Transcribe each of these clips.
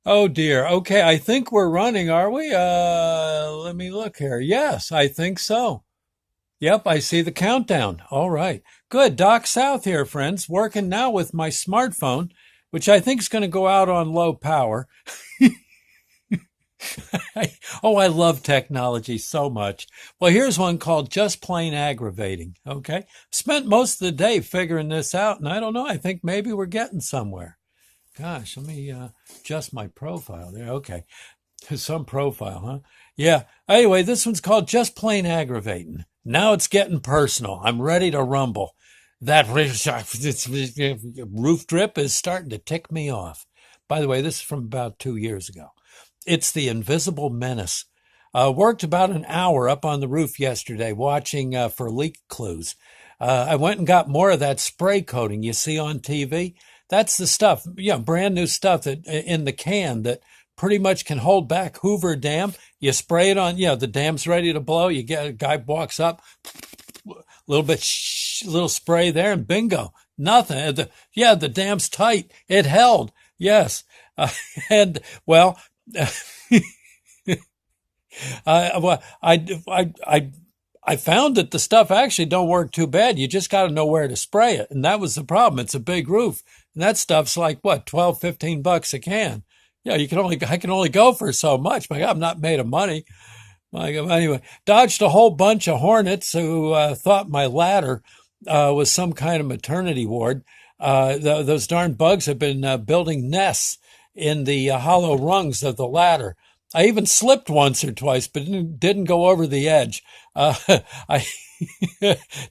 Oh dear. Okay, I think we're running, are we? Let me look here. Yes, I think so. Yep, I see the countdown. All right. Good. Doc South here, friends. Working now with my smartphone, which I think is going to go out on low power. Oh, I love technology so much. Well, here's one called Just Plain Aggravating. Okay. Spent most of the day figuring this out, and I don't know. I think maybe we're getting somewhere. Gosh, let me adjust my profile there. Okay. Some profile, huh? Yeah. Anyway, this one's called Just Plain Aggravating. Now it's getting personal. I'm ready to rumble. That roof drip is starting to tick me off. By the way, this is from about 2 years ago. It's the invisible menace. Worked about an hour up on the roof yesterday watching for leak clues. I went and got more of that spray coating you see on TV. That's the stuff, brand new stuff that in the can that pretty much can hold back Hoover Dam. You spray it on, the dam's ready to blow. You get a guy walks up, a little bit, little spray there, and bingo, nothing. The dam's tight. It held. Yes, and well, I found that the stuff actually don't work too bad. You just got to know where to spray it, and that was the problem. It's a big roof, and that stuff's like what, 12, $15 a can. Yeah, I can only go for so much. My God, I'm not made of money. My God, anyway, dodged a whole bunch of hornets who thought my ladder was some kind of maternity ward. Those darn bugs have been building nests in the hollow rungs of the ladder. I even slipped once or twice, but didn't go over the edge. I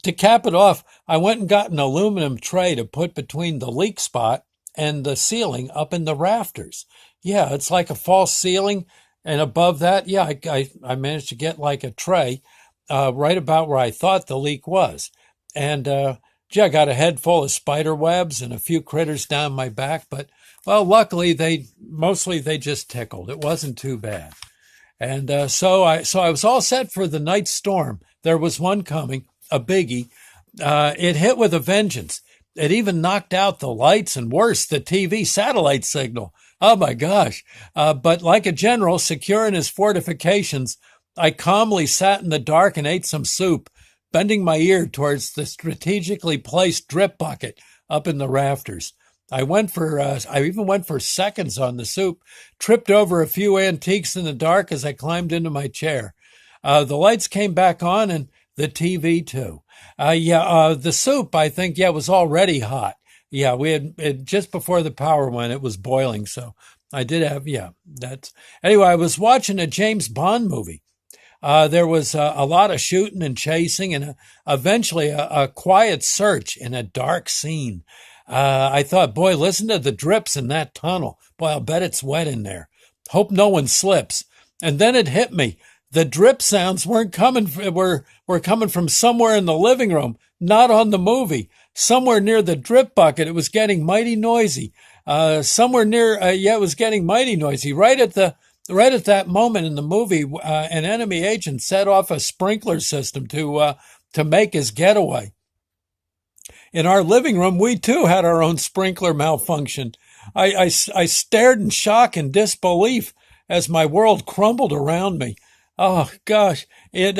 To cap it off, I went and got an aluminum tray to put between the leak spot and the ceiling up in the rafters. Yeah, it's like a false ceiling. And above that, I managed to get like a tray right about where I thought the leak was. And I got a head full of spider webs and a few critters down my back. But, well, luckily, they just tickled. It wasn't too bad. And so I was all set for the night storm. There was one coming, a biggie. It hit with a vengeance. It even knocked out the lights and worse, the TV satellite signal. Oh my gosh. But like a general secure in his fortifications, I calmly sat in the dark and ate some soup, bending my ear towards the strategically placed drip bucket up in the rafters. I even went for seconds on the soup, tripped over a few antiques in the dark as I climbed into my chair. The lights came back on and the TV too. The soup, I think, was already hot. Yeah, we had it just before the power went, it was boiling. So I did have, anyway, I was watching a James Bond movie. There was a lot of shooting and chasing and eventually a quiet search in a dark scene. I thought, boy, listen to the drips in that tunnel. Boy, I'll bet it's wet in there. Hope no one slips. And then it hit me. The drip sounds were coming from somewhere in the living room, not on the movie. Somewhere near the drip bucket, it was getting mighty noisy. It was getting mighty noisy. Right at that moment in the movie, an enemy agent set off a sprinkler system to make his getaway. In our living room, we too had our own sprinkler malfunction. I stared in shock and disbelief as my world crumbled around me. Oh gosh, that's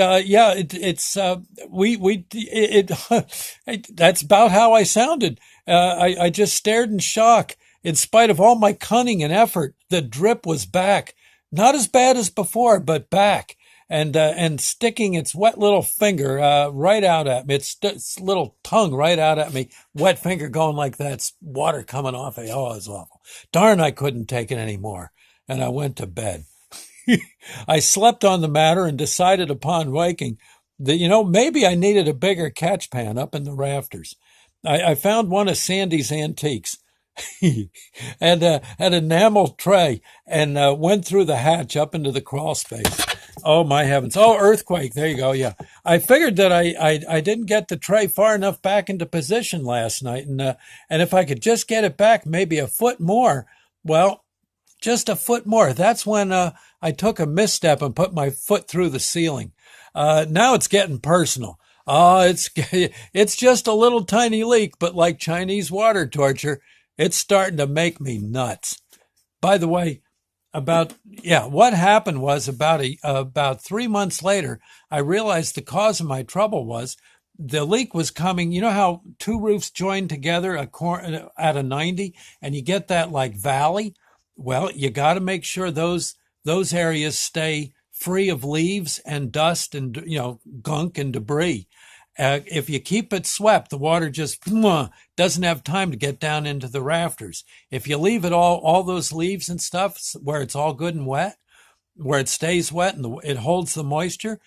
about how I sounded. I just stared in shock. In spite of all my cunning and effort, the drip was back. Not as bad as before, but back. And sticking its wet little finger right out at me, its little tongue right out at me, wet finger going like that, water coming off it. Oh, it was awful. Darn, I couldn't take it anymore. And I went to bed. I slept on the matter and decided upon waking that, maybe I needed a bigger catch pan up in the rafters. I found one of Sandy's antiques and an enamel tray and went through the hatch up into the crawl space. Oh, my heavens. Oh, earthquake. There you go. Yeah. I figured that I didn't get the tray far enough back into position last night. And if I could just get it back maybe a foot more, well, just a foot more. That's when I took a misstep and put my foot through the ceiling. Now it's getting personal. Oh, it's just a little tiny leak, but like Chinese water torture, it's starting to make me nuts. By the way, what happened was about 3 months later, I realized the cause of my trouble was the leak was coming. You know how two roofs join together at a 90 and you get that like valley? Well, you got to make sure those areas stay free of leaves and dust and, gunk and debris. If you keep it swept, the water just doesn't have time to get down into the rafters. If you leave it all those leaves and stuff where it's all good and wet, where it stays wet and it holds the moisture,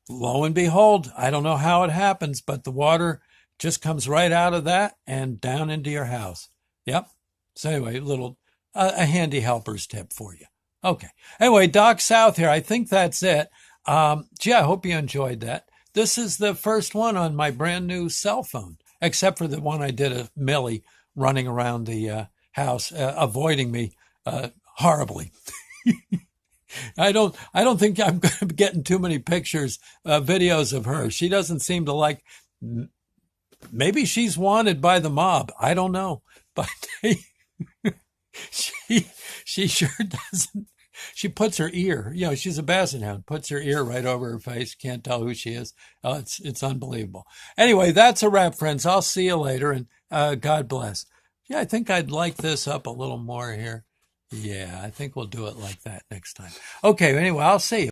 lo and behold, I don't know how it happens, but the water just comes right out of that and down into your house. Yep. So anyway, a handy helper's tip for you. Okay. Anyway, Doc South here. I think that's it. I hope you enjoyed that. This is the first one on my brand new cell phone, except for the one I did of Millie running around the house, avoiding me horribly. I don't think I'm going to be getting too many pictures, videos of her. She doesn't seem to like. Maybe she's wanted by the mob. I don't know, but she sure doesn't. She puts her ear, she's a basset hound, puts her ear right over her face. Can't tell who she is. It's unbelievable. Anyway, that's a wrap, friends. I'll see you later, and God bless. Yeah, I think I'd like this up a little more here. Yeah, I think we'll do it like that next time. Okay, anyway, I'll see you.